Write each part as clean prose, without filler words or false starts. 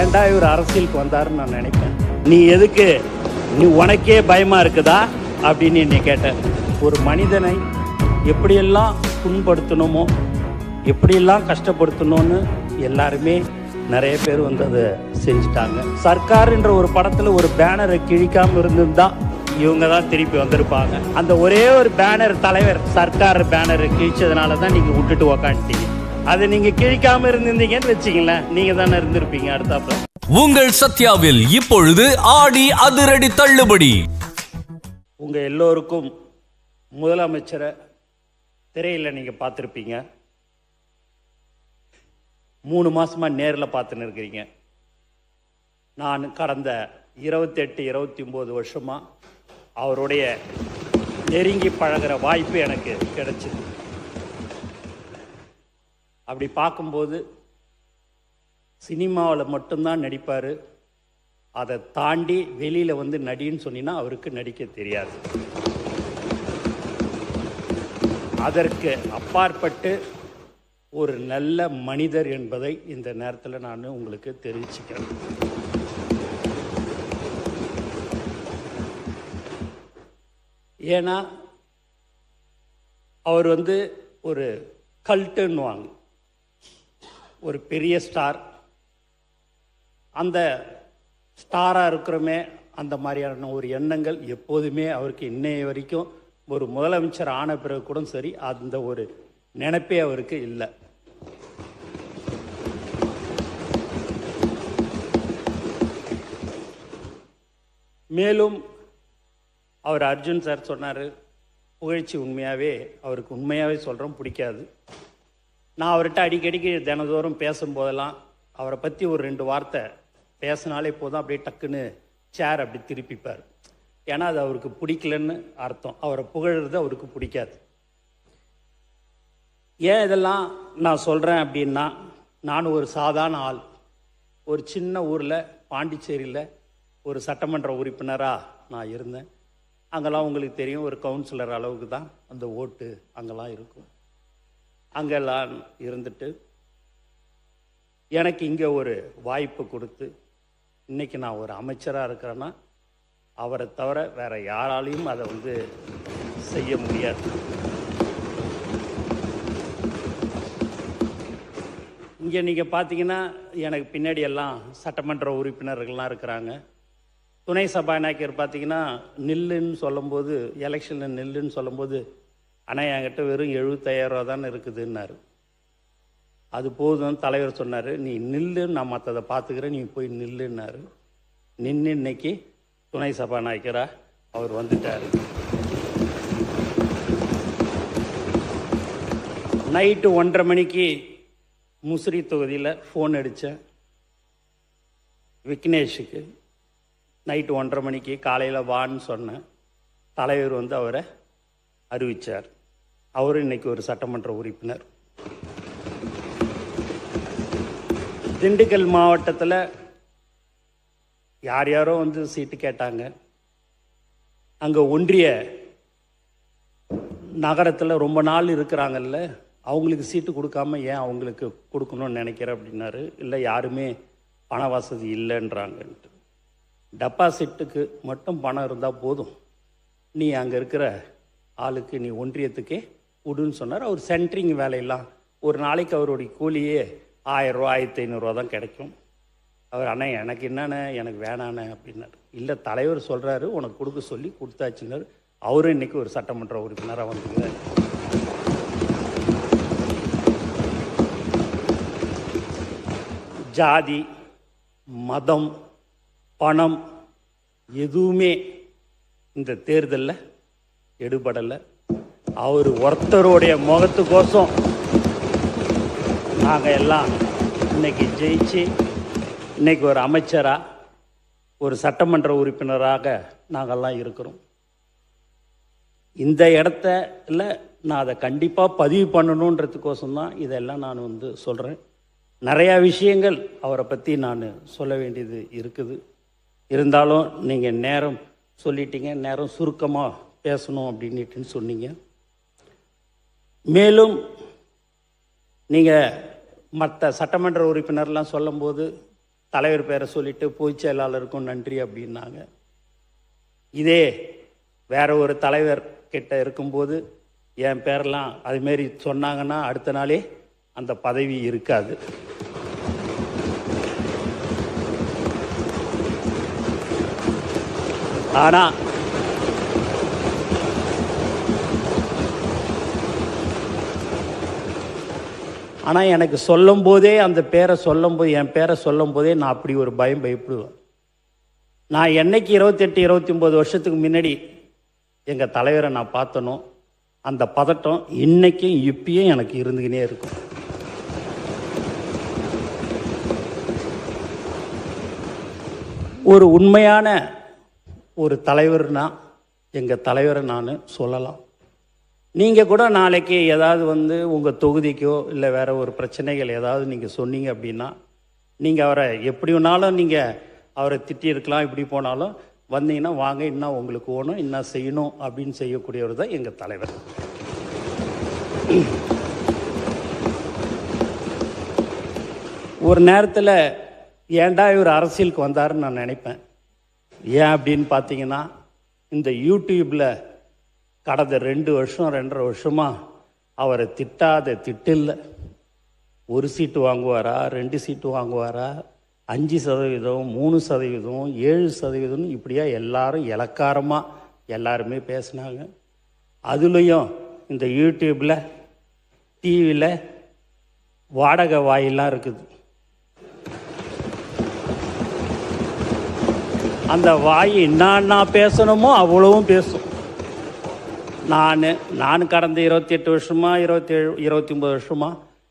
ஏன்டா இவர் அரசியலுக்கு வந்தாருன்னு நான் நினைப்பேன். நீ எதுக்கு, நீ உனக்கே பயமா இருக்குதா அப்படின்னு என்னை கேட்டேன். ஒரு மனிதனை எப்படியெல்லாம் புண்படுத்தணுமோ, எப்படியெல்லாம் கஷ்டப்படுத்தணும்னு எல்லாருமே நிறைய பேர் வந்து அதை செஞ்சுட்டாங்க. சர்க்கார்ன்ற ஒரு படத்துல ஒரு பேனரை கிழிக்காம இருந்திருந்தா இவங்க தான் திருப்பி வந்திருப்பாங்க. அந்த ஒரே ஒரு பேனர் தலைவர் சர்க்கார் பேனரை கிழிச்சதுனால தான் நீங்க விட்டுட்டு உக்காந்துட்டீங்க. அதை நீங்க கிழிக்காம இருந்திருந்தீங்கன்னு வச்சுங்களேன், நீங்க தானே இருந்திருப்பீங்க அடுத்தாப்புல. உங்கள் சத்யாவில் இப்பொழுது ஆடி அதிரடி தள்ளுபடி. உங்க எல்லோருக்கும் முதலமைச்சரை திரையில் நீங்க பார்த்துருப்பீங்க. 3 மாசமா நேரில் பார்த்துன்னு இருக்கிறீங்க. நான் கடந்த 28-29 வருஷமா அவருடைய நெருங்கி பழகிற வாய்ப்பு எனக்கு கிடைச்சிது. அப்படி பார்க்கும்போது சினிமாவில் மட்டும்தான் நடிப்பார். அதை தாண்டி வெளியில் வந்து நடின்னு சொன்னீங்கன்னா அவருக்கு நடிக்க தெரியாது. அதற்கு அப்பாற்பட்டு ஒரு நல்ல மனிதர் என்பதை இந்த நேரத்தில் நான் உங்களுக்கு தெரிவிச்சுக்கிறேன். ஏன்னா அவர் வந்து ஒரு கல்ட்டுன்னுவாங்க, ஒரு பெரிய ஸ்டார். அந்த ஸ்டாராக இருக்கிறோமே, அந்த மாதிரியான ஒரு எண்ணங்கள் எப்போதுமே அவருக்கு இன்னைய வரைக்கும், ஒரு முதலமைச்சர் ஆன பிறகு கூட சரி, அந்த ஒரு நினைப்பே அவருக்கு இல்லை. மேலும் அவர் அர்ஜுன் சார் சொன்னார், புகழ்ச்சி உண்மையாகவே அவருக்கு உண்மையாகவே சொல்கிறோம் பிடிக்காது. நான் அவர்கிட்ட அடிக்கடிக்கு தினந்தோறும் பேசும்போதெல்லாம் அவரை பற்றி ஒரு 2 வார்த்தை பேசினாலே போதும், அப்படியே டக்குன்னு சேர் அப்படி திருப்பிப்பார். ஏன்னா அது அவருக்கு பிடிக்கலன்னு அர்த்தம். அவரை புகழ்றது அவருக்கு பிடிக்காது. ஏன் இதெல்லாம் நான் சொல்கிறேன் அப்படின்னா, நான் ஒரு சாதாரண ஆள். ஒரு சின்ன ஊரில் பாண்டிச்சேரியில் ஒரு சட்டமன்ற உறுப்பினராக நான் இருந்தேன். அங்கெல்லாம் உங்களுக்கு தெரியும், ஒரு கவுன்சிலர் அளவுக்கு தான் அந்த ஓட்டு அங்கெல்லாம் இருக்கும். அங்கெல்லாம் இருந்துட்டு எனக்கு இங்கே ஒரு வாய்ப்பு கொடுத்து இன்றைக்கி நான் ஒரு அமைச்சராக இருக்கிறேன்னா அவரை தவிர வேறு யாராலையும் அதை வந்து செய்ய முடியாது. இங்கே நீங்கள் பார்த்தீங்கன்னா எனக்கு பின்னாடி எல்லாம் சட்டமன்ற உறுப்பினர்கள்லாம் இருக்கிறாங்க. துணை சபாநாயகர் பார்த்தீங்கன்னா நில்லுன்னு சொல்லும்போது, எலெக்ஷனில் நில்லுன்னு சொல்லும்போது, ஆனால் என்கிட்ட வெறும் 75,000 ரூபா தான் இருக்குதுன்னாரு. அது போதும் தலைவர் சொன்னார், நீ நில்லு, நான் மற்றதை பார்த்துக்கிறேன், நீ போய் நில்லுன்னாரு. நின்று இன்னைக்கு துணை சபாநாயகராக அவர் வந்துட்டார். நைட்டு 1:30 மணிக்கு முசிறி தொகுதியில் ஃபோன் அடித்தேன் விக்னேஷுக்கு. நைட்டு 1:30 மணிக்கு காலையில் வான்னு சொன்னேன். தலைவர் வந்து அவரை அறிவித்தார். அவர் இன்னைக்கு ஒரு சட்டமன்ற உறுப்பினர். திண்டுக்கல் மாவட்டத்தில் யார் யாரோ வந்து சீட்டு கேட்டாங்க. அங்கே ஒன்றிய நகரத்தில் ரொம்ப நாள் இருக்கிறாங்கல்ல, அவங்களுக்கு சீட்டு கொடுக்காம ஏன் அவங்களுக்கு கொடுக்கணும்னு நினைக்கிறேன் அப்படின்னாரு. இல்லை, யாருமே பண வசதி இல்லைன்றாங்கன்ட்டு. டெபாசிட்டுக்கு மட்டும் பணம் இருந்தால் போதும், நீ அங்கே இருக்கிற ஆளுக்கு நீ ஒன்றியத்துக்கே விடுன்னு சொன்னார். அவர் சென்ட்ரிங் வேலையெல்லாம் ஒரு நாளைக்கு அவருடைய கூலியே 1000 ரூபா 1500 ரூபா தான் கிடைக்கும். அவர் அண்ணா எனக்கு என்னண்ணே, எனக்கு வேணாண்ணே அப்படின்னாரு. இல்லை, தலைவர் சொல்கிறாரு உனக்கு கொடுக்க சொல்லி கொடுத்தாச்சுன்னாரு. அவரும் இன்னைக்கு ஒரு சட்டமன்ற உறுப்பினராக வந்துக்கிறார். ஜாதி, மதம், பணம் எதுவுமே இந்த தேர்தலில் எடுபடலை. அவர் ஒருத்தருடைய முகத்துக்கோசம் நாங்கள் எல்லாம் இன்னைக்கு ஜெயிச்சு இன்னைக்கு ஒரு அமைச்சராக, ஒரு சட்டமன்ற உறுப்பினராக நாங்கள்லாம் இருக்கிறோம். இந்த இடத்துல நான் அதை கண்டிப்பாக பதிவு பண்ணணுன்றதுக்கோசம் தான் இதெல்லாம் நான் வந்து சொல்கிறேன். நிறையா விஷயங்கள் அவரை பற்றி நான் சொல்ல வேண்டியது இருக்குது. இருந்தாலும் நீங்கள் நேரம் சொல்லிட்டீங்க, நேரம் சுருக்கமாக பேசணும் அப்படின்னுட்டுன்னு சொன்னீங்க. மேலும் நீங்கள் மற்ற சட்டமன்ற உறுப்பினர்லாம் சொல்லும்போது தலைவர் பேரை சொல்லிட்டு பொதுச் செயலாளருக்கும் நன்றி அப்படின்னாங்க. இதே வேற ஒரு தலைவர் கிட்ட இருக்கும்போது என் பேரெல்லாம் அதுமாரி சொன்னாங்கன்னா அடுத்த நாளே அந்த பதவி இருக்காது. ஆனால் எனக்கு சொல்லும் போதே அந்த பேரை சொல்லும்போது என் பேரை சொல்லும் போதே நான் அப்படி ஒரு பயப்படுவேன். நான் என்னைக்கு 28-29 வருஷத்துக்கு முன்னாடி எங்கள் தலைவரை நான் பார்த்தனோ அந்த பதட்டம் இன்னைக்கும் இப்பயும் எனக்கு இருந்துக்கினே இருக்கும். ஒரு உண்மையான ஒரு தலைவர்னா எங்கள் தலைவரை நான் சொல்லலாம். நீங்கள் கூட நாளைக்கு ஏதாவது உங்கள் தொகுதிக்கோ இல்லை வேறு ஒரு பிரச்சனைகள் ஏதாவது நீங்கள் சொன்னீங்க அப்படின்னா நீங்கள் அவரை எப்படி வேணாலும் நீங்கள் அவரை திட்டியிருக்கலாம். இப்படி போனாலும் வந்தீங்கன்னா வாங்க, இன்னும் உங்களுக்கு ஓணும், இன்னும் செய்யணும் அப்படின்னு செய்யக்கூடியவர் தான் எங்கள் தலைவர். ஒரு நேரத்தில் ஏன்டா இவர் அரசியலுக்கு வந்தாருன்னு நான் நினைப்பேன். ஏன் அப்படின்னு பார்த்தீங்கன்னா இந்த யூடியூப்பில் கடந்த 2 வருஷம் 2.5 வருஷமாக அவரை திட்டாத திட்டில்லை. 1 சீட்டு வாங்குவாரா, 2 சீட்டு வாங்குவாரா, 5%, 3%, 7% இப்படியா எல்லாரும் இலக்காரமாக எல்லாருமே பேசினாங்க. அதுலேயும் இந்த யூடியூப்பில் டிவியில் வாடகை வாயிலாம் இருக்குது. அந்த வாய் என்னன்னா பேசணுமோ அவ்வளவும் பேசும். நான் கடந்த 28 வருஷமா 29 வருஷமா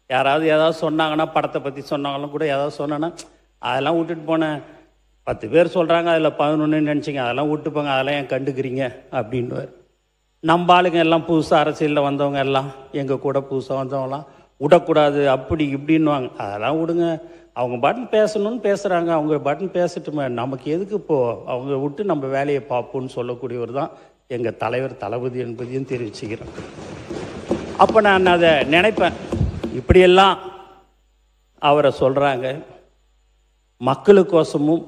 யாராவது ஏதாவது சொன்னாங்கன்னா, படத்தை பற்றி சொன்னாங்களும் கூட ஏதாவது சொன்னேன்னா அதெல்லாம் விட்டுட்டு போனேன். 10 பேர் சொல்கிறாங்க, அதில் 11 நினச்சிங்க, அதெல்லாம் விட்டுப்போங்க, அதெல்லாம் ஏன் கண்டுக்கிறீங்க அப்படின்வார். நம்ம ஆளுங்க எல்லாம் புதுசாக அரசியலில் வந்தவங்க எல்லாம் எங்கள் கூட புதுசாக வந்தவங்களாம் விடக்கூடாது அப்படி இப்படின்வாங்க. அதெல்லாம் விடுங்க, அவங்க பாட்டுன்னு பேசணும்னு பேசுகிறாங்க, அவங்க பாட்டுன்னு பேசட்டுமே, நமக்கு எதுக்கு இப்போது அவங்க விட்டு நம்ம வேலையை பார்ப்போம்னு சொல்லக்கூடியவர் தான் எங்கள் தலைவர் தளபதி என்பதையும் தெரிவிச்சுக்கிறேன். அப்போ நான் அதை நினைப்பேன், இப்படியெல்லாம் அவரை சொல்கிறாங்க, மக்களுக்கோசமும்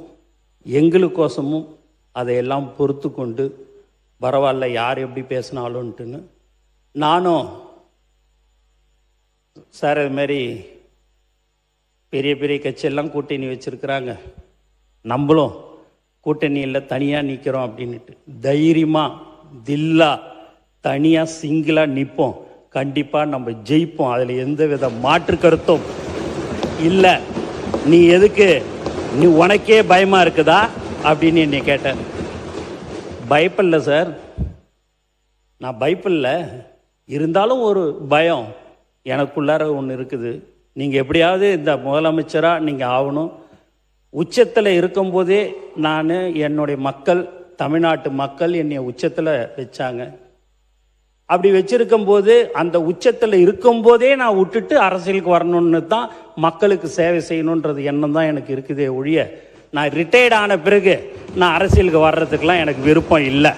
எங்களுக்கோசமும் அதையெல்லாம் பொறுத்து கொண்டு பரவாயில்ல யார் எப்படி பேசினாலும்ட்டுன்னு நானும் சார் இதுமாரி பெரிய பெரிய கட்சியெல்லாம் கூட்டணி வச்சுருக்கிறாங்க, நம்மளும் கூட்டணியில் தனியாக நிற்கிறோம் அப்படின்ட்டு தைரியமாக தில்லா தனியாக சிங்கிளாக நிற்போம், கண்டிப்பாக நம்ம ஜெயிப்போம், அதில் எந்த வித மாற்று கருத்தும் இல்லை. நீ எதுக்கு, நீ உனக்கே பயமாக இருக்குதா அப்படின்னு என்னை கேட்டேன். பயப்படல சார், நான் பயப்படல, இருந்தாலும் ஒரு பயம் எனக்குள்ளார ஒன்று இருக்குது. நீங்கள் எப்படியாவது இந்த முதலமைச்சராக நீங்கள் ஆகணும். உச்சத்தில் இருக்கும்போதே நான் என்னுடைய மக்கள், தமிழ்நாட்டு மக்கள் என்னை உச்சத்தில் வச்சாங்க. அப்படி வச்சிருக்கும்போது அந்த உச்சத்தில் இருக்கும்போதே நான் விட்டுட்டு அரசியலுக்கு வரணும்னு தான், மக்களுக்கு சேவை செய்யணுன்றது எண்ணம் தான் எனக்கு இருக்குதே ஒழிய, நான் ரிட்டையர்ட் ஆன பிறகு நான் அரசியலுக்கு வர்றதுக்கெலாம் எனக்கு விருப்பம் இல்லை.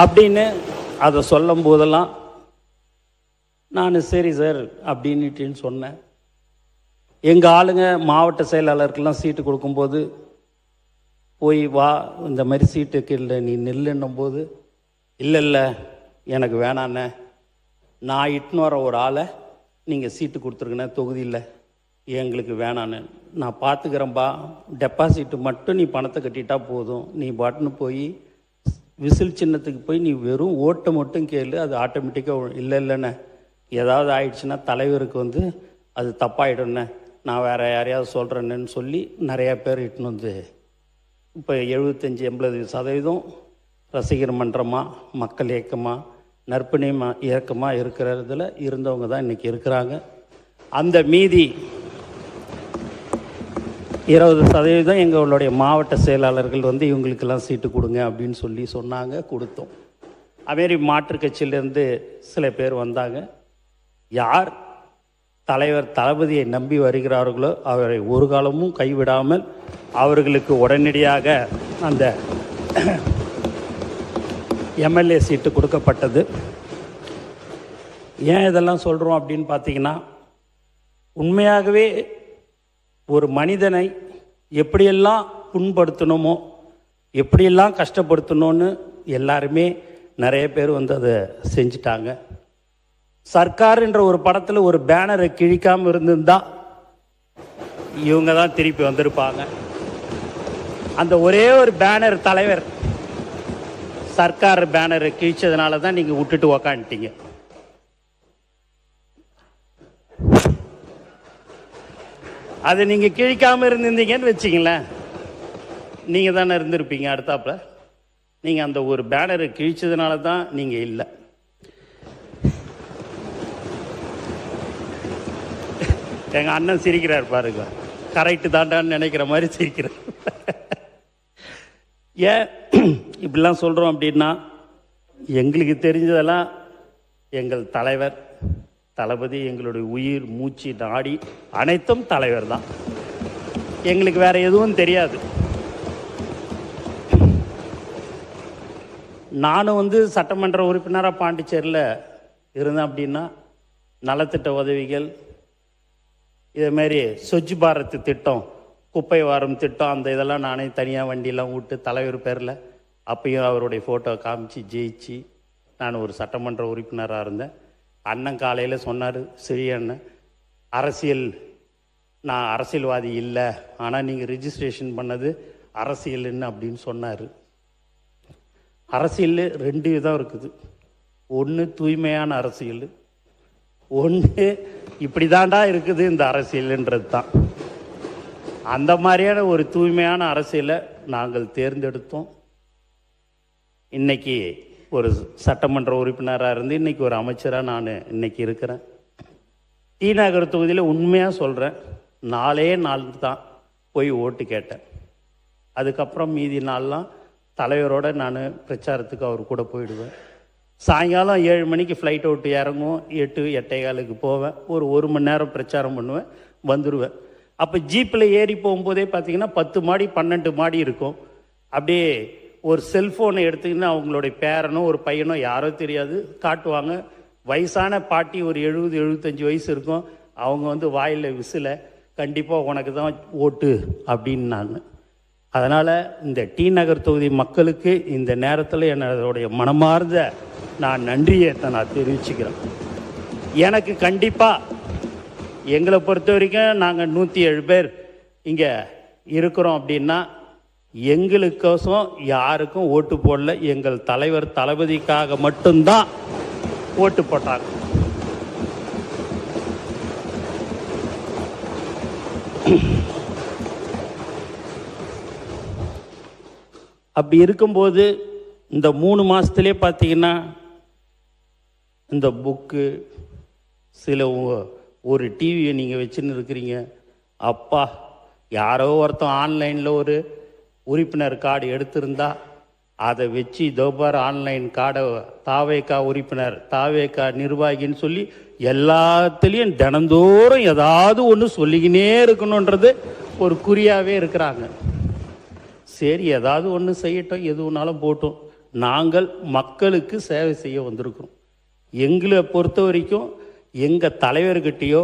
அப்படின்னு அதை சொல்லும் போதெல்லாம் நான் சரி சார் அப்படின்னுட்டின்னு சொன்னேன். எங்கள் ஆளுங்க மாவட்ட செயலாளருக்கெல்லாம் சீட்டு கொடுக்கும்போது போய் வா இந்த மாதிரி சீட்டுக்கு இல்லை நீ நில்லுன்னும் போது இல்லை எனக்கு வேணாண்ணே, நான் இட்டுன்னு வர ஒரு ஆளை நீங்கள் சீட்டு கொடுத்துருக்கண்ணே தொகுதியில், எங்களுக்கு வேணான்னு, நான் பார்த்துக்கிறேன்பா, டெபாசிட்டு மட்டும் நீ பணத்தை கட்டிட்டா போதும், நீ பாட்டுன்னு போய் விசில் சின்னத்துக்கு போய் நீ வெறும் ஓட்டை மட்டும் கேளு, அது ஆட்டோமேட்டிக்காக இல்லைண்ணே ஏதாவது ஆயிடுச்சுன்னா தலைவருக்கு அது தப்பாயிடும்ண்ணே, நான் வேறு யாரையாவது சொல்கிறேன்னு சொல்லி நிறையா பேர் இட்டுன்னு இப்போ 75-80% ரசிகர் மன்றமாக, மக்கள் இயக்கமாக, நற்பணி இயக்கமாக இருக்கிறதுல இருந்தவங்க தான் இன்றைக்கி இருக்கிறாங்க. அந்த மீதி 20% எங்களுடைய மாவட்ட செயலாளர்கள் இவங்களுக்கெல்லாம் சீட்டு கொடுங்க அப்படின்னு சொல்லி சொன்னாங்க, கொடுத்தோம். அதுமாரி மாற்றுக் கட்சியிலேருந்து சில பேர் வந்தாங்க. யார் தலைவர் தளபதியை நம்பி வருகிறார்களோ அவரை ஒரு காலமும் கைவிடாமல் அவர்களுக்கு உடனடியாக அந்த எம்எல்ஏ சீட்டு கொடுக்கப்பட்டது. ஏன் இதெல்லாம் சொல்கிறோம் அப்படின்னு பார்த்தீங்கன்னா, உண்மையாகவே ஒரு மனிதனை எப்படியெல்லாம் புண்படுத்தணுமோ எப்படியெல்லாம் கஷ்டப்படுத்தணும்னு எல்லாருமே நிறைய பேர் வந்து அதை செஞ்சிட்டாங்க. சர்க்கார் என்ற ஒரு படத்தில் ஒரு பேனரை கிழிக்காமல் இருந்திருந்தா இவங்க தான் திருப்பி வந்திருப்பாங்க. அந்த ஒரே ஒரு பேனர் தலைவர் சர்க்கார் பேனரை கிழிச்சதுனால தான் நீங்கள் விட்டுட்டு உக்காந்துட்டீங்க. அதை நீங்கள் கிழிக்காமல் இருந்திருந்தீங்கன்னு வச்சிங்களேன், நீங்கள் தானே இருந்திருப்பீங்க அடுத்தாப்புல. நீங்கள் அந்த ஒரு பேனரை கிழிச்சதுனால தான் நீங்கள் இல்லை. எங்கள் அண்ணன் சிரிக்கிறார் பாருங்க, கரெக்டு தாண்டான்னு நினைக்கிற மாதிரி சிரிக்கிறார். ஏன் இப்படிலாம் சொல்கிறோம் அப்படின்னா, எங்களுக்கு தெரிஞ்சதெல்லாம் எங்கள் தலைவர் தளபதி, எங்களுடைய உயிர் மூச்சு நாடி அனைத்தும் தலைவர் தான். எங்களுக்கு வேற எதுவும் தெரியாது. நானும் வந்து சட்டமன்ற உறுப்பினராக பாண்டிச்சேரியில் இருந்தேன் அப்படின்னா, நலத்திட்ட உதவிகள், இதேமாரி ஸ்வச் பாரத் திட்டம், குப்பை வாரம் திட்டம், அந்த இதெல்லாம் நானே தனியாக வண்டியெல்லாம் விட்டு தலைவர் பேரில் அப்பயும் அவருடைய ஃபோட்டோ காமிச்சு ஜெயிச்சு நான் ஒரு சட்டமன்ற உறுப்பினராக இருந்தேன். அண்ணன் காலையில் சொன்னார், சிறிய அண்ணன், நான் அரசியல்வாதி இல்லை, ஆனால் நீங்கள் ரிஜிஸ்ட்ரேஷன் பண்ணது அரசியல்னு அப்படின்னு சொன்னார். அரசியல் ரெண்டு விதம் இருக்குது. ஒன்று தூய்மையான அரசியல், ஒன்று இப்படி தாண்டா இருக்குது இந்த அரசியல்ன்றது தான். அந்த மாதிரியான ஒரு தூய்மையான அரசியலை நாங்கள் தேர்ந்தெடுத்தோம். இன்னைக்கு ஒரு சட்டமன்ற உறுப்பினராக இருந்து இன்னைக்கு ஒரு அமைச்சராக நான் இன்னைக்கு இருக்கிறேன். டி நகர் தொகுதியில் உண்மையாக சொல்கிறேன், 4 நாள் தான் போய் ஓட்டு கேட்டேன். அதுக்கப்புறம் மீதி நாள்லாம் தலைவரோடு நான் பிரச்சாரத்துக்கு அவர் கூட போயிடுவேன். சாயங்காலம் 7 மணிக்கு ஃப்ளைட் விட்டு இறங்குவோம், 8-8:15 போவேன். ஒரு மணி நேரம் பிரச்சாரம் பண்ணுவேன், வந்துடுவேன். அப்போ ஜீப்பில் ஏறி போகும்போதே பார்த்தீங்கன்னா 10 மாடி 12 மாடி இருக்கும். அப்படியே ஒரு செல்ஃபோனை எடுத்துக்கின்னு அவங்களுடைய பேரனோ ஒரு பையனோ யாரோ தெரியாது காட்டுவாங்க. வயசான பாட்டி, ஒரு 70-75 வயசு இருக்கும். அவங்க வந்து வாயில் விசில, கண்டிப்பாக உனக்கு தான் ஓட்டு அப்படின்னாங்க. அதனால் இந்த டி நகர் தொகுதி மக்களுக்கு இந்த நேரத்தில் என்னுடைய மனமார்ந்த நான் நன்றியை நான் தெரிவிச்சுக்கிறேன். எனக்கு கண்டிப்பாக எங்களை பொறுத்த வரைக்கும் நாங்கள் 107 பேர் இங்கே இருக்கிறோம் அப்படின்னா, எங்களுக்கோசம் யாருக்கும் ஓட்டு போடல. எங்கள் தலைவர் தளபதிக்காக மட்டும்தான் ஓட்டு போட்டாங்க. அப்படி இருக்கும்போது இந்த 3 மாதத்துலேயே பார்த்தீங்கன்னா, இந்த புக்கு, சில ஒரு டிவியை நீங்கள் வச்சுன்னு இருக்கிறீங்க. அப்பா, யாரோ ஒருத்தன் ஆன்லைனில் ஒரு உறுப்பினர் கார்டு எடுத்திருந்தா அதை வச்சு இதோபார் ஆன்லைன் கார்டை தாவேக்கா உறுப்பினர், தாவேக்கா நிர்வாகின்னு சொல்லி எல்லாத்துலேயும் தினந்தோறும் ஏதாவது ஒன்று சொல்லிக்கினே இருக்கணுன்றது ஒரு குறியாகவே இருக்கிறாங்க. சரி, ஏதாவது ஒன்று செய்யட்டும், எதுனாலும் போட்டோம். நாங்கள் மக்களுக்கு சேவை செய்ய வந்திருக்கிறோம். எங்களை பொறுத்த வரைக்கும் எங்கள் தலைவர்கிட்டையோ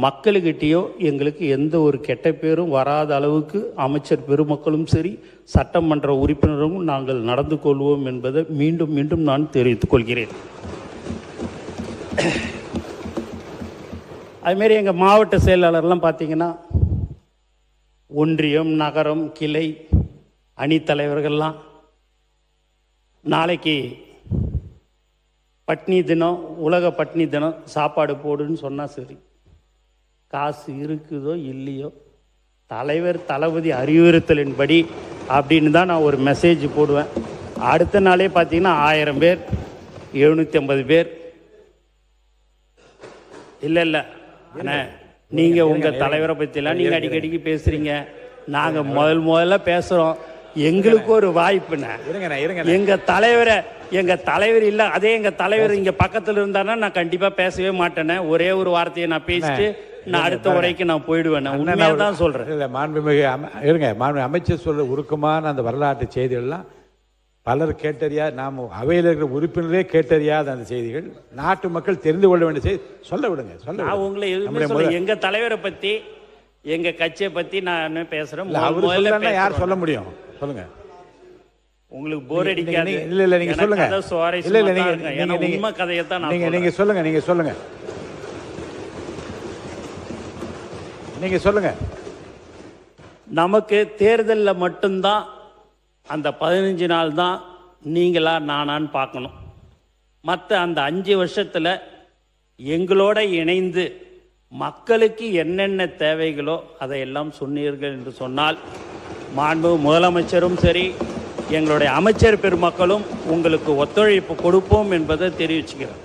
மக்களுக்கிட்டேயோ எங்களுக்கு எந்த ஒரு கெட்ட பேரும் வராத அளவுக்கு அமைச்சர் பெருமக்களும் சரி, சட்டமன்ற உறுப்பினரும் நாங்கள் நடந்து கொள்வோம் என்பதை மீண்டும் மீண்டும் நான் தெரிவித்துக் கொள்கிறேன். அதுமாரி எங்கள் மாவட்ட செயலாளர்லாம் பார்த்தீங்கன்னா, ஒன்றியம், நகரம், கிளை, அணித்தலைவர்கள்லாம் நாளைக்கு பட்னி தினம், உலக பட்னி தினம், சாப்பாடு போடுன்னு சொன்னால் சரி, காசு இருக்குதோ இல்லையோ, தலைவர் தளபதி அறிவுறுத்தலின்படி அப்படின்னு தான் நான் ஒரு மெசேஜ் போடுவேன். அடுத்த நாளே பார்த்தீங்கன்னா 1000 பேர், 750 பேர். இல்லை அண்ணா, நீங்கள் உங்கள் தலைவரை பற்றிலாம் நீங்கள் அடிக்கடிக்கு பேசுகிறீங்க. நாங்கள் முதல்ல பேசுகிறோம், எங்களுக்கு ஒரு வாய்ப்புண்ணே. எங்க தலைவர் இல்ல, அதே எங்க தலைவர் இங்க பக்கத்துல இருந்தாருன்னா நான் கண்டிப்பா பேசவே மாட்டேனே. ஒரே ஒரு வார்த்தையை நான் பேசிட்டு நான் அடுத்த உரைக்கு நான் போயிடுவேன். உண்மையாதான் சொல்றேன். இல்ல மாண்புமிகு மாண்புமிகு அமைச்சர் சொல்ற உருக்கமான அந்த வரலாற்று செய்திகள்லாம் பலர் கேட்டறியா, நாம் அவையில் இருக்கிற உறுப்பினரே கேட்டறியாத அந்த செய்திகள், நாட்டு மக்கள் தெரிந்து கொள்ள வேண்டிய செய்தி. சொல்ல விடுங்க, சொல்ல. உங்களை எதுவுமே சொல்ல, எங்க தலைவரை பத்தி எங்க கட்சியை பத்தி நான் பேசுறேன். யார் சொல்ல முடியும்? சொல்லுங்க. உங்களுக்கு போர் அடிக்காது? இல்ல நீங்க சொல்லுங்க. இல்ல நீங்க உண்மை கதையை தான் நீங்க சொல்லுங்க. நீங்க சொல்லுங்க. நமக்கு தேர்தலில் மட்டும்தான் அந்த 15 நாள் தான் நீங்களா நானான்னு பார்க்கணும். மற்ற அந்த 5 வருஷத்தில் எங்களோட இணைந்து மக்களுக்கு என்னென்ன தேவைகளோ அதையெல்லாம் சொன்னீர்கள் என்று சொன்னால், மாண்பு முதலமைச்சரும் சரி எங்களுடைய அமைச்சர் பெருமக்களும் உங்களுக்கு ஒத்துழைப்பு கொடுப்போம் என்பதை தெரிவிச்சுக்கிறேன்.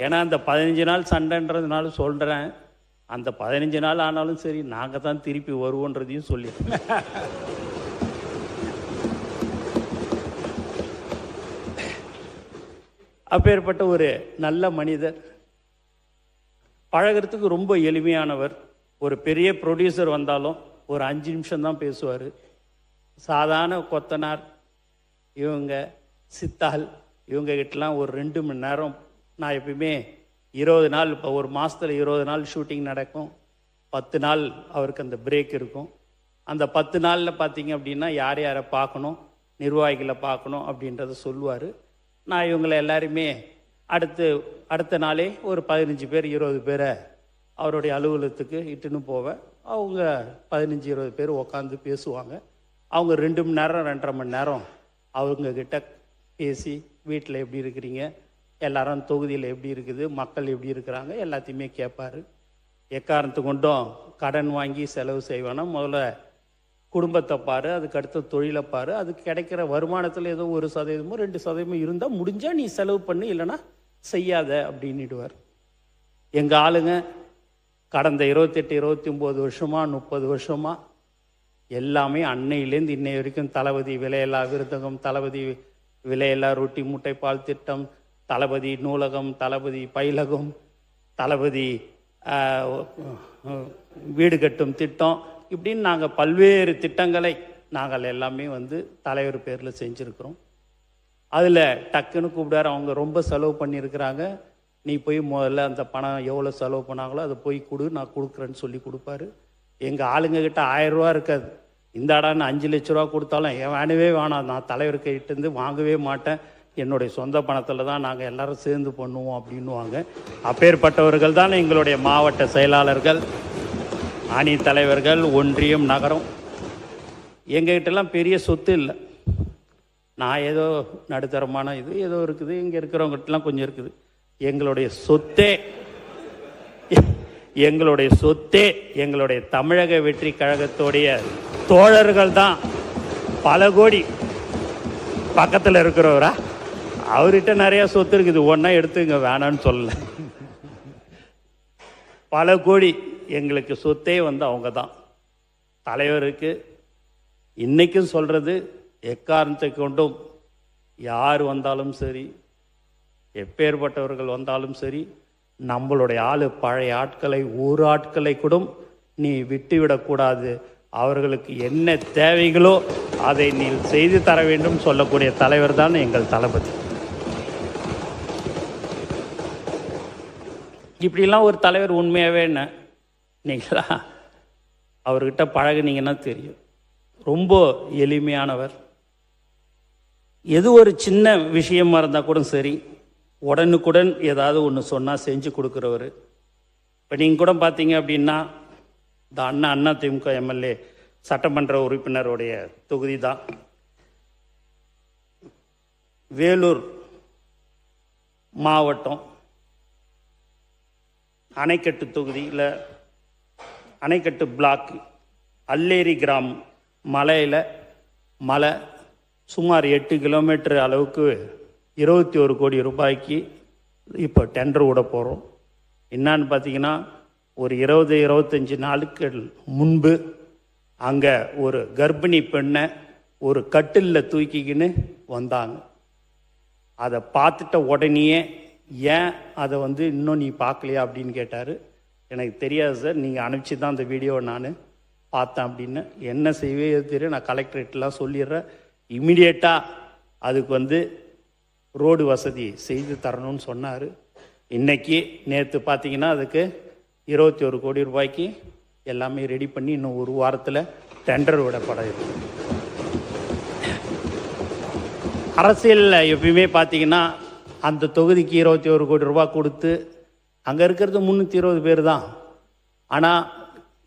ஏன்னா அந்த 15 நாள் சண்டைன்றதுனால சொல்கிறேன், அந்த 15 நாள் ஆனாலும் சரி நாங்கள் தான் திருப்பி வருவோன்றதையும் சொல்லி. அப்பேற்பட்ட ஒரு நல்ல மனிதர், பழகிறதுக்கு ரொம்ப எளிமையானவர். ஒரு பெரிய ப்ரொடியூசர் வந்தாலும் ஒரு 5 நிமிஷம் தான் பேசுவார். சாதாரண கொத்தனார் இவங்க, சித்தால் இவங்க கிட்டலாம் ஒரு 2 மணி நேரம். நான் எப்பயுமே 20 நாள், இப்போ ஒரு மாதத்தில் 20 நாள் ஷூட்டிங் நடக்கும். 10 நாள் அவருக்கு அந்த பிரேக் இருக்கும். அந்த 10 நாளில் பார்த்தீங்க அப்படின்னா யார் யாரை பார்க்கணும், நிர்வாகிகளை பார்க்கணும் அப்படின்றத சொல்லுவார். நான் இவங்களை எல்லாருமே அடுத்த நாளே ஒரு 15 பேர் 20 பேரை அவருடைய அலுவலகத்துக்கு இட்டுன்னு போவேன். அவங்க 15-20 பேர் உக்காந்து பேசுவாங்க. அவங்க 2 மணி நேரம் 2.5 மணி நேரம் அவங்கக்கிட்ட பேசி வீட்டில் எப்படி இருக்கிறீங்க, எல்லாரும் தொகுதியில் எப்படி இருக்குது, மக்கள் எப்படி இருக்கிறாங்க எல்லாத்தையுமே கேட்பார். எக்காரணத்து கொண்டும் கடன் வாங்கி செலவு செய்வானா, முதல்ல குடும்பத்தை பாரு, அதுக்கு அடுத்த தொழிலை பாரு, அதுக்கு கிடைக்கிற வருமானத்தில் ஏதோ 1% 2% இருந்தால் முடிஞ்சால் நீ செலவு பண்ணு, இல்லைன்னா செய்யாத அப்படின்னுடுவார். எங்கள் ஆளுங்க கடந்த 28 29 வருஷமா 30 வருஷமா எல்லாமே அன்னையிலேருந்து இன்னை வரைக்கும் தளபதி விலையில்லா விருந்தகம், தளபதி விலையில்லா ரொட்டி முட்டை பால் திட்டம், தளபதி நூலகம், தளபதி பயிலகம், தளபதி வீடு கட்டும் திட்டம், இப்படின்னு நாங்கள் பல்வேறு திட்டங்களை நாங்கள் எல்லாமே தலைவர் பேரில் செஞ்சுருக்கிறோம். அதில் டக்குன்னு கூப்பிடாரு, அவங்க ரொம்ப செலவு பண்ணியிருக்கிறாங்க, நீ போய் முதல்ல அந்த பணம் எவ்வளோ செலவு பண்ணாங்களோ அதை போய் கொடு, நான் கொடுக்குறேன்னு சொல்லி கொடுப்பாரு. எங்கள் ஆளுங்கக்கிட்ட 1000 ரூபா இருக்காது. இந்த அடான்னு 5 லட்ச ரூபா கொடுத்தாலும் வேணவே வேணாம், நான் தலைவர் கிட்டேருந்து வாங்கவே மாட்டேன், என்னுடைய சொந்த பணத்தில் தான் நாங்கள் எல்லாரும் சேர்ந்து பண்ணுவோம் அப்படின்னுவாங்க. அப்பேற்பட்டவர்கள் தான் எங்களுடைய மாவட்ட செயலாளர்கள், அணி தலைவர்கள், ஒன்றியம், நகரம். எங்ககிட்டலாம் பெரிய சொத்து இல்லை. நான் ஏதோ நடுத்தரமான இது ஏதோ இருக்குது, இங்கே இருக்கிறவங்ககிட்டலாம் கொஞ்சம் இருக்குது. எங்களுடைய சொத்தே எங்களுடைய தமிழக வெற்றி கழகத்துடைய தோழர்கள் தான். பல கோடி பக்கத்தில் இருக்கிறவரா, அவர்கிட்ட நிறைய சொத்து இருக்குது, ஒன்றா எடுத்துங்க வேணான்னு சொல்லல. பல கோடி எங்களுக்கு சொத்தே அவங்க தான். தலைவருக்கு இன்னைக்கும் சொல்றது, எக்காரணத்தை கொண்டும் யார் வந்தாலும் சரி, எப்பேற்பட்டவர்கள் வந்தாலும் சரி, நம்மளுடைய பழைய ஆட்களை ஒரு ஆட்களை கூட நீ விட்டுவிடக்கூடாது, அவர்களுக்கு என்ன தேவைகளோ அதை நீ செய்து தர வேண்டும் சொல்லக்கூடிய தலைவர் தான் எங்கள் தளபதி. இப்படிலாம் ஒரு தலைவர் உண்மையாகவே என்ன நீங்களா அவர்கிட்ட பழகுனீங்கன்னா தெரியும். ரொம்ப எளிமையானவர். எது ஒரு சின்ன விஷயமா இருந்தால் கூட சரி, உடனுக்குடன் ஏதாவது ஒன்று சொன்னால் செஞ்சு கொடுக்குறவர். இப்போ நீங்கள் கூட பார்த்தீங்க அப்படின்னா, இந்த அண்ணா திமுக எம்எல்ஏ சட்டமன்ற உறுப்பினருடைய தொகுதி தான் வேலூர் மாவட்டம் அணைக்கட்டு தொகுதியில், அணைக்கட்டு பிளாக் அல்லேரி கிராமம் மலையில் மலை சுமார் 8 கிலோமீட்டர் அளவுக்கு 21 கோடி ரூபாய்க்கு இப்போ டெண்டர் விட போகிறோம். என்னான்னு பார்த்தீங்கன்னா, ஒரு 20-25 நாளுக்கு முன்பு அங்கே ஒரு கர்ப்பிணி பெண்ணை ஒரு கட்டிலில் தூக்கிக்கின்னு வந்தாங்க. அதை பார்த்துட்ட உடனேயே ஏன் அதை வந்து இன்னும் நீ பார்க்கலையா அப்படின்னு கேட்டார். எனக்கு தெரியாது சார், நீங்கள் அனுப்பிச்சி தான் அந்த வீடியோவை நான் பார்த்தேன் அப்படின்னு. என்ன செய்வே தெரியும், நான் கலெக்டரேட்லாம் சொல்லிடுறேன், இம்மிடியேட்டாக அதுக்கு வந்து ரோடு வசதி செய்து தரணும்னு சொன்னார். இன்றைக்கி நேற்று பார்த்தீங்கன்னா அதுக்கு 21 கோடி ரூபாய்க்கு எல்லாமே ரெடி பண்ணி இன்னும் ஒரு வாரத்தில் டெண்டர் விடப்பட இருக்கு. அரசியலில் எப்பயுமே பார்த்தீங்கன்னா அந்த தொகுதிக்கு 21 கோடி ரூபா கொடுத்து, அங்கே இருக்கிறது 320 பேர் தான், ஆனால்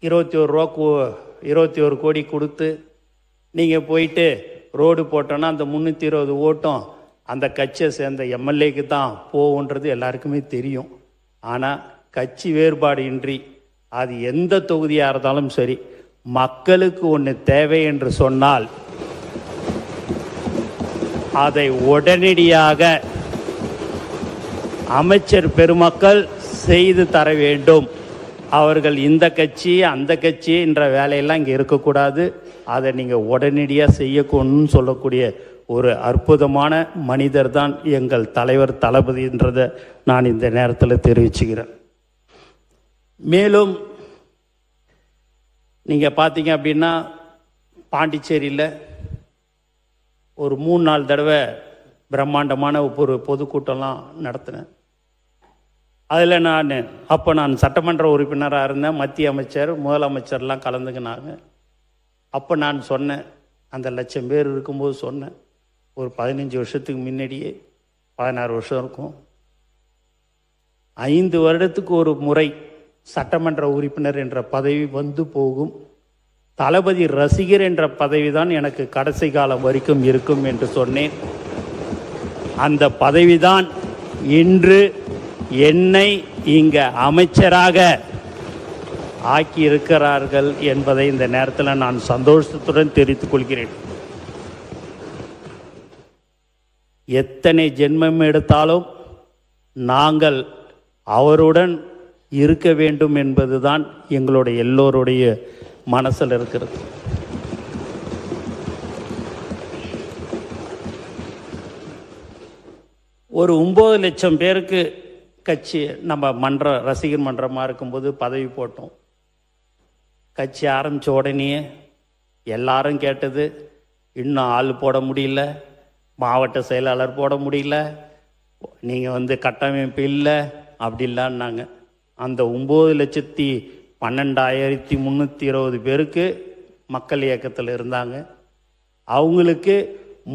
21 கோடி கொடுத்து நீங்கள் போயிட்டு ரோடு போட்டோன்னா அந்த 320 ஓட்டம் அந்த கட்சியை சேர்ந்த எம்எல்ஏக்கு தான் போகுன்றது எல்லாருக்குமே தெரியும். ஆனால் கட்சி வேறுபாடு இன்றி அது எந்த தொகுதியாக இருந்தாலும் சரி, மக்களுக்கு ஒன்று தேவை என்று சொன்னால் அதை உடனடியாக அமைச்சர் பெருமக்கள் செய்து தர வேண்டும். அவர்கள் இந்த கட்சி அந்த கட்சி என்ற வேலையெல்லாம் இங்கே இருக்கக்கூடாது. அதை நீங்கள் உடனடியாக செய்யணும்னு சொல்லக்கூடிய ஒரு அற்புதமான மனிதர் தான் எங்கள் தலைவர் தளபதின்றதை நான் இந்த நேரத்தில் தெரிவிச்சுக்கிறேன். மேலும் நீங்கள் பார்த்தீங்க அப்படின்னா பாண்டிச்சேரியில் ஒரு 3-4 தடவை பிரம்மாண்டமான ஒரு பொதுக்கூட்டம்லாம் நடத்தினேன். அதில் நான் சட்டமன்ற உறுப்பினராக இருந்தேன். மத்திய அமைச்சர் முதலமைச்சர்லாம் கலந்துக்கினாங்க. அப்போ நான் சொன்னேன், அந்த 1,00,000 பேர் இருக்கும்போது சொன்னேன், ஒரு 15 வருஷத்துக்கு முன்னாடியே, 16 வருஷம் இருக்கும், 5 வருடத்துக்கு ஒரு முறை சட்டமன்ற உறுப்பினர் என்ற பதவி வந்து போகும், தளபதி ரசிகர் என்ற பதவி தான் எனக்கு கடைசி காலம் வரைக்கும் இருக்கும் என்று சொன்னேன். அந்த பதவிதான் இன்று என்னை இங்கே அமைச்சராக ஆக்கி இருக்கிறார்கள் என்பதை இந்த நேரத்தில் நான் சந்தோஷத்துடன் தெரிவித்துக் கொள்கிறேன். எத்தனை ஜென்மம் எடுத்தாலும் நாங்கள் அவருடன் இருக்க வேண்டும் என்பதுதான் எங்களுடைய எல்லோருடைய மனசில் இருக்கிறது. ஒரு 9 லட்சம் பேருக்கு கட்சி நம்ம ரசிகர் மன்றமாக இருக்கும்போது பதவி போட்டோம். கட்சி ஆரம்பித்த உடனே எல்லாரும் கேட்டது, இன்னும் ஆள் போட முடியல, மாவட்ட செயலாளர் போட முடியல, நீங்கள் கட்டமைப்பு இல்லை அப்படிலான்னாங்க. அந்த 9,12,320 பேருக்கு மக்கள் இயக்கத்தில் இருந்தாங்க. அவங்களுக்கு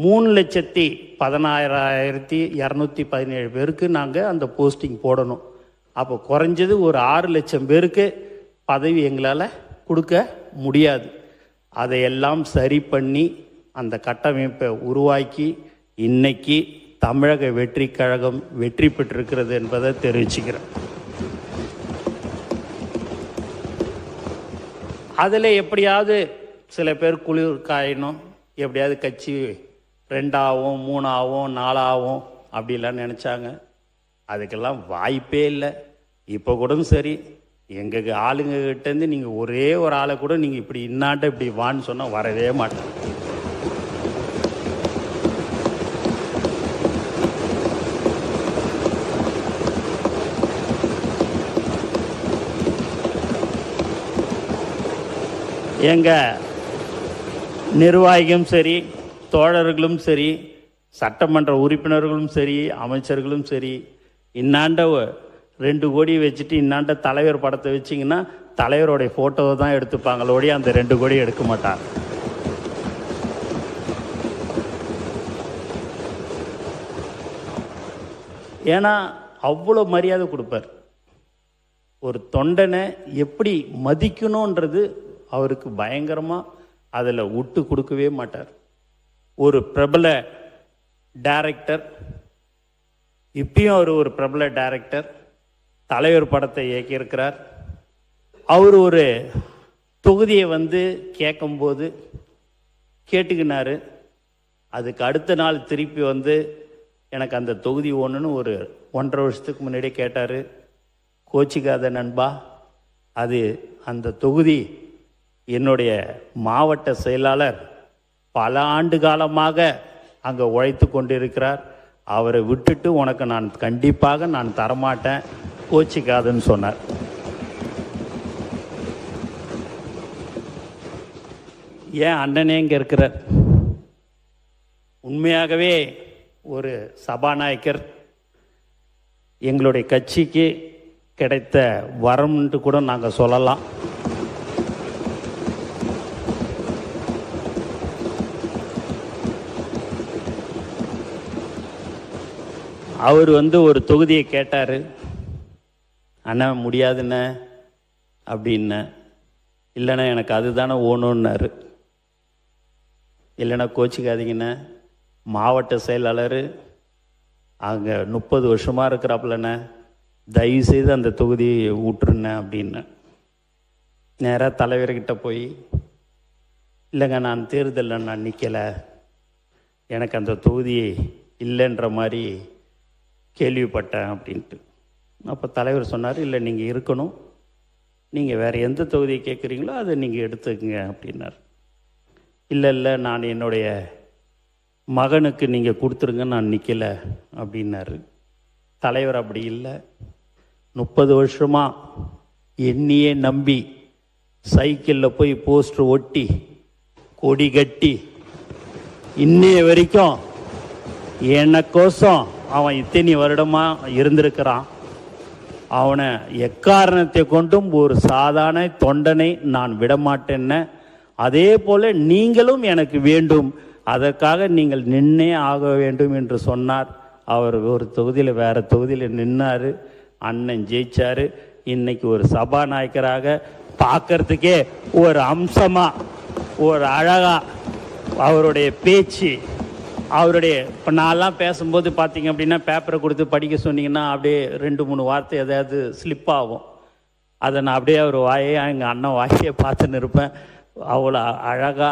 3,16,217 பேருக்கு நாங்கள் அந்த போஸ்டிங் போடணும். அப்போ குறைஞ்சது ஒரு 6 லட்சம் பேருக்கு பதவி எங்களால் கொடுக்க முடியாது. அதையெல்லாம் சரி பண்ணி அந்த கட்டமைப்பை உருவாக்கி இன்னைக்கு தமிழக வெற்றி கழகம் வெற்றி பெற்றிருக்கிறது என்பதை தெரிவிச்சுக்கிறேன். அதில் எப்படியாவது சில பேர் குளிர் காயணும், எப்படியாவது கட்சி 2 ஆகும் 3 ஆகும் 4 ஆகும் அப்படிலாம் நினச்சாங்க. அதுக்கெல்லாம் வாய்ப்பே இல்லை. இப்போ கூட சரி, எங்கள் ஆளுங்ககிட்டேருந்து நீங்கள் ஒரே ஒரு ஆளை கூட நீங்கள் இப்படி இன்னாட்ட இப்படி வான்னு சொன்னால் வரவே மாட்டேன். எங்கள் நிர்வாகிகளும் சரி, தோழர்களும் சரி, சட்டமன்ற உறுப்பினர்களும் சரி, அமைச்சர்களும் சரி, இன்னாண்ட 2 கோடி வச்சுட்டு இன்னாண்ட தலைவர் படத்தை வச்சிங்கன்னா தலைவருடைய ஃபோட்டோவை தான் எடுத்துப்பாங்களோடைய அந்த 2 கோடி எடுக்க மாட்டாங்க. ஏன்னா அவ்வளோ மரியாதை கொடுப்பார். ஒரு தொண்டனை எப்படி மதிக்கணுன்றது அவருக்கு பயங்கரமாக அதில் விட்டு கொடுக்கவே மாட்டார். ஒரு பிரபல டைரக்டர், இப்பயும் அவர் ஒரு பிரபல டைரக்டர், தலைவர் படத்தை இயக்கியிருக்கிறார். அவர் ஒரு தொகுதியை கேட்கும்போது கேட்டுக்கினார். அதுக்கு அடுத்த நாள் திருப்பி எனக்கு அந்த தொகுதி ஒன்றுன்னு ஒரு 1.5 வருஷத்துக்கு முன்னாடியே கேட்டார். கோச்சிக்காத நண்பா, அது அந்த தொகுதி என்னுடைய மாவட்ட செயலாளர் பல ஆண்டு காலமாக அங்கே உழைத்து கொண்டிருக்கிறார். அவரை விட்டுட்டு உனக்கு நான் கண்டிப்பாக நான் தரமாட்டேன், கோச்சிக்காதுன்னு சொன்னார். ஏன் அண்ணனே இங்கே இருக்கிறார். உண்மையாகவே ஒரு சபாநாயகர் எங்களுடைய கட்சிக்கு கிடைத்த வரம்ன்ட்டு கூட நாங்கள் சொல்லலாம். அவர் ஒரு தொகுதியை கேட்டார். அண்ணா முடியாதுண்ணே அப்படின்ன. இல்லைண்ணா எனக்கு அதுதானே ஓணுன்னாரு. இல்லைண்ணா கோச்சிக்காதீங்கண்ணே, மாவட்ட செயலாளர் அங்கே 30 வருஷமாக இருக்கிறாப்புலண்ணே, தயவுசெய்து அந்த தொகுதியை விட்டுருண்ணே அப்படின்னு. நேராக தலைவர்கிட்ட போய், இல்லைங்க நான் தேர்தலில் நான் நிற்கலை, எனக்கு அந்த தொகுதி இல்லைன்ற மாதிரி கேள்விப்பட்டேன் அப்படின்ட்டு. அப்போ தலைவர் சொன்னார், இல்லை நீங்கள் இருக்கணும், நீங்கள் வேறு எந்த தொகுதியை கேட்குறீங்களோ அதை நீங்கள் எடுத்துக்கங்க அப்படின்னார். இல்லை நான் என்னுடைய மகனுக்கு நீங்கள் கொடுத்துருங்க, நான் நிற்கலை அப்படின்னாரு. தலைவர் அப்படி இல்லை, 30 வருஷமாக என்னையே நம்பி சைக்கிளில் போய் போஸ்டர் ஒட்டி கொடி கட்டி இன்னைய வரைக்கும் எனக்கோசம் அவன் இத்தனை வருடமாக இருந்திருக்கிறான். அவனை எக்காரணத்தை கொண்டும் ஒரு சாதாரண தொண்டனை நான் விடமாட்டேன்னு. அதே போல் நீங்களும் எனக்கு வேண்டும், அதற்காக நீங்கள் நின்னே ஆக வேண்டும் என்று சொன்னார். அவர் ஒரு தொகுதியில் வேறு தொகுதியில் நின்னார். அண்ணன் ஜெயிச்சார். இன்னைக்கு ஒரு சபாநாயகராக பார்க்கறதுக்கே ஒரு அம்சமாக, ஒரு அழகாக அவருடைய பேச்சு, அவருடைய இப்போ நான்லாம் பேசும்போது பார்த்தீங்க அப்படின்னா பேப்பரை கொடுத்து படிக்க சொன்னீங்கன்னா அப்படியே 2-3 வார்த்தை எதாவது ஸ்லிப் ஆகும். அதை நான் அப்படியே அவர் எங்கள் அண்ணன் வாயை பார்த்துன்னு இருப்பேன். அவ்வளோ அழகாக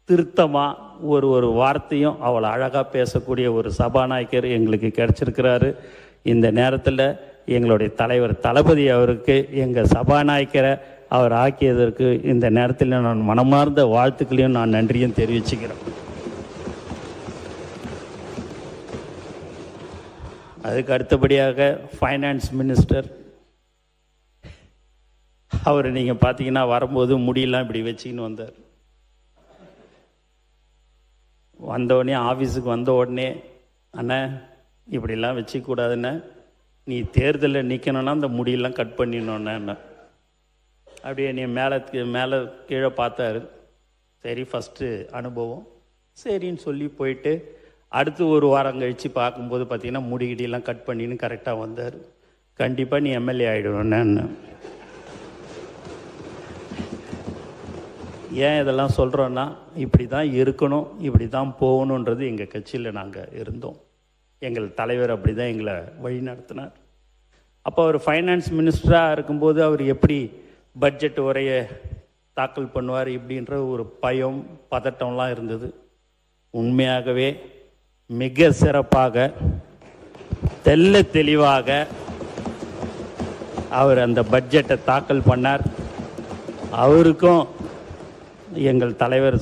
திருத்தமாக ஒரு வார்த்தையும் அவ்வளோ அழகாக பேசக்கூடிய ஒரு சபாநாயகர் எங்களுக்கு கிடச்சிருக்கிறாரு. இந்த நேரத்தில் எங்களுடைய தலைவர் தளபதி அவருக்கு எங்கள் சபாநாயகரை அவர் ஆக்கியதற்கு இந்த நேரத்தில் நான் மனமார்ந்த வாழ்த்துக்களையும் நான் நன்றியும் தெரிவிச்சுக்கிறேன். அதுக்கு அடுத்தபடியாக ஃபைனான்ஸ் மினிஸ்டர் அவர் நீங்கள் பார்த்தீங்கன்னா வரும்போது முடியெல்லாம் இப்படி வச்சுக்கின்னு வந்தார். வந்தவுடனே ஆஃபீஸுக்கு வந்த உடனே, அண்ணா இப்படிலாம் வச்சுக்கூடாதுண்ணே, நீ தேர்தலில் நிற்கணுன்னா அந்த முடியெல்லாம் கட் பண்ணிடணுண்ணே. அப்படியே நீ மேலே கீழே பார்த்தாரு. சரி ஃபஸ்ட்டு அனுபவம் சரின்னு சொல்லி போயிட்டு அடுத்து ஒரு வாரம் கழித்து பார்க்கும்போது பார்த்தீங்கன்னா முடிகிடியெல்லாம் கட் பண்ணின்னு கரெக்டாக வந்தார். கண்டிப்பாக நீ எம்எல்ஏ ஆகிடுவேன்னு. ஏன் இதெல்லாம் சொல்கிறோன்னா, இப்படி தான் இருக்கணும், இப்படி தான் போகணுன்றது எங்கள் கட்சியில் நாங்கள் இருந்தோம். எங்கள் தலைவர் அப்படி தான் எங்களை வழி நடத்தினார். அப்போ அவர் ஃபைனான்ஸ் மினிஸ்டராக இருக்கும்போது அவர் எப்படி பட்ஜெட் உரையை தாக்கல் பண்ணுவார் இப்படின்ற ஒரு பயம் பதட்டம்லாம் இருந்தது. உண்மையாகவே மிக சிறப்பாக தெல்ல தெளிவாக அவர் அந்த பட்ஜெட்டை தாக்கல் பண்ணார். அவருக்கும் எங்கள் தலைவர்